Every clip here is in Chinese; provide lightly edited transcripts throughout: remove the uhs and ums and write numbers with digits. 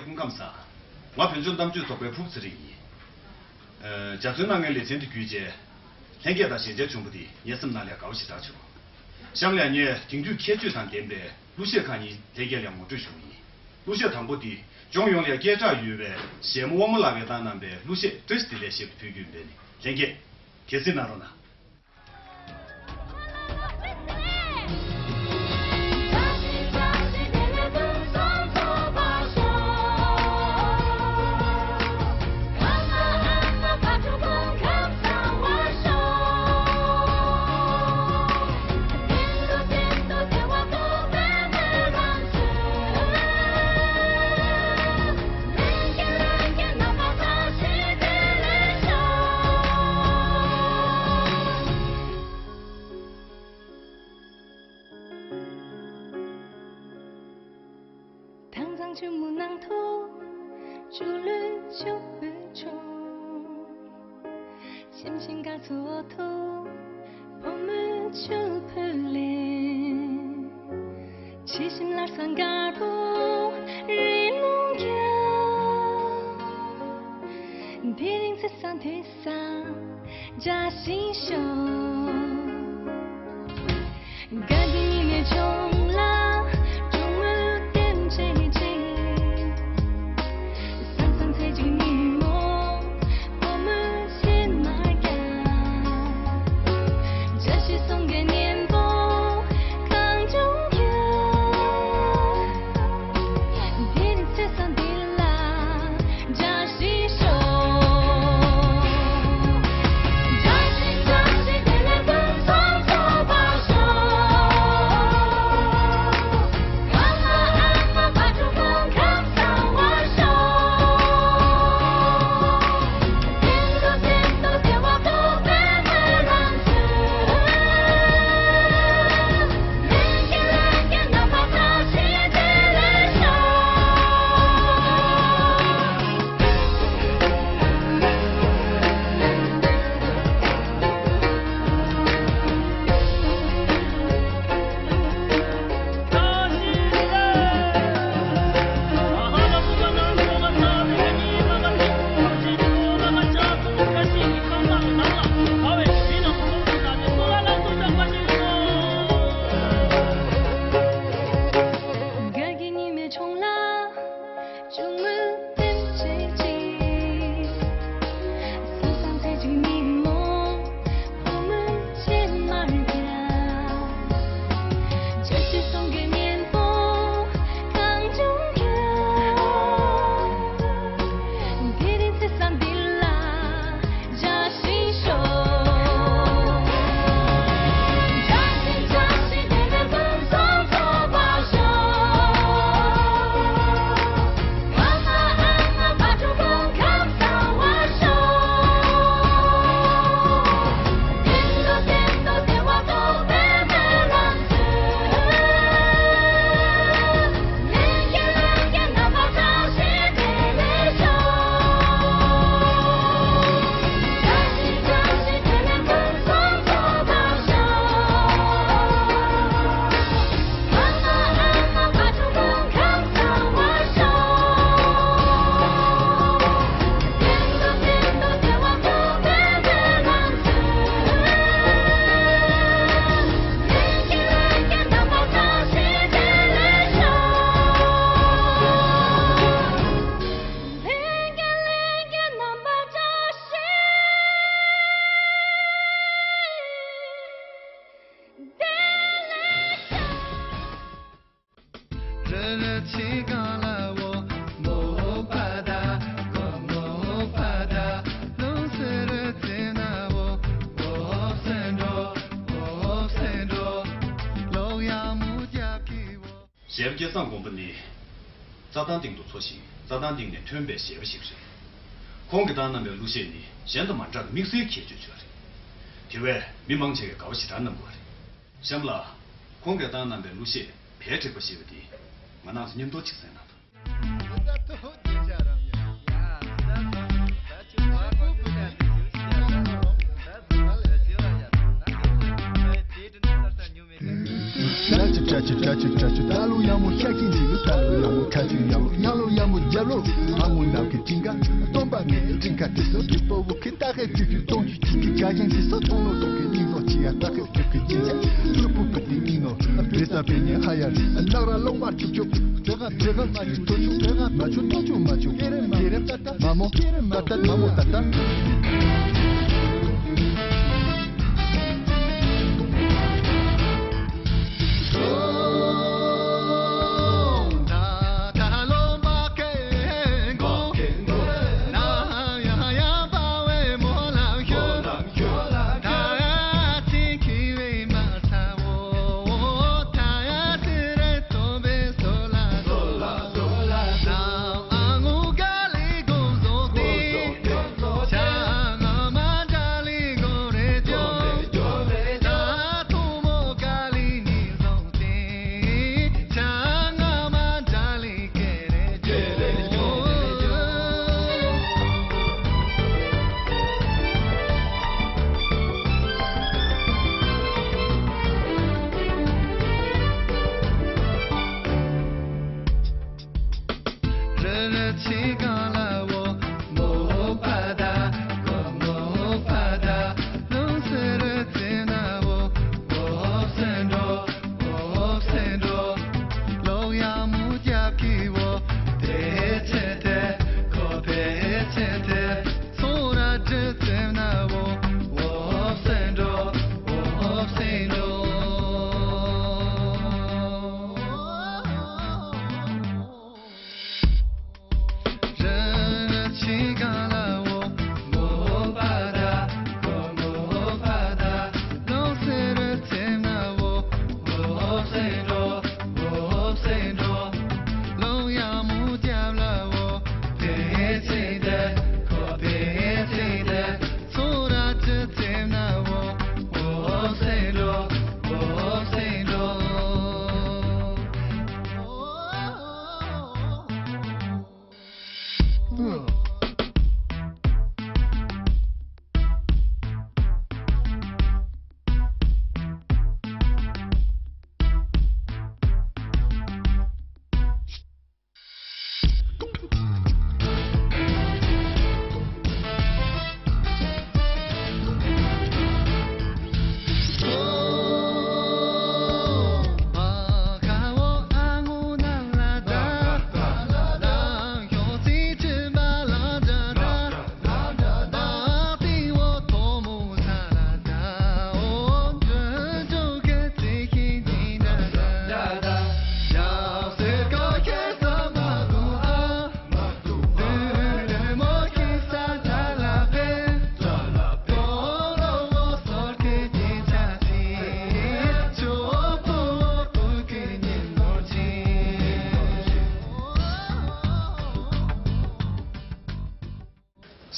公干啥？我平时他们就做过铺子的人，家最那个历史的规矩，现在到现在全部的也是拿来搞起打球。想两年听就开剧上点的，路线看你这个两个最属于，路线谈不的，将用来检查预备，羡慕我们那个当然的路线真是来写推预备的，现在开始拿了呢。 就木囊土，竹绿就不重。心情感错土，碰木就不灵。七心拉三嘎土，日弄桥。地灵在山体上，扎心胸。感情音乐冲浪，中午点这一季。 最迷蒙，我们先买干。这是送给年风康中央，天天在上地啦，扎西手。扎西扎西，天天跟从左把手。阿妈阿妈把主公看上我手。 写不上公本的，咋当定都错行，咋当定的特别写不行谁？空给当那边路线呢，现在蛮扎的明显开就去了。体外迷茫起个搞起战能过的，想不啦？空给当那边路线偏这个写不的，我那是你多起来那的。chachu dalu yamu chaki ni dalu yamu chachu yalu yamu jalo amu na ke tinga tomba ne tinga tiso tipo bukita ke tu tonju tiki jajen tiso tono to ke nino ti atake ke jinja lupu peti nino besa penye hayal nara lo machu tega machu tochu tega machu kerem tata mamo tata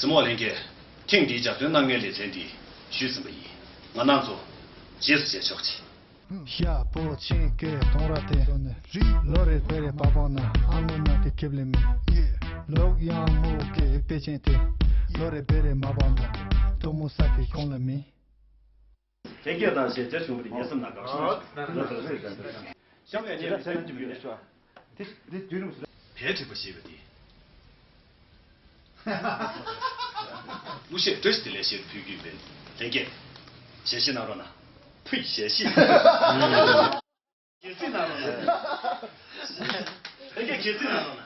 什么人给听地家对那眼里真的许什么意？我拿做解释些消息。下坡前给东拉的，罗热贝的爸爸呢，阿姆那个 kibli mi，老杨木给别前的，罗热贝的妈妈呢，多木萨给空了mi。这个当时这兄弟也是那个，下面你才能就有说，这别提不稀的。我写这是的那些批评的，这个写信哪个呢？呸，写信。写信哪个呢？这个写信哪个呢？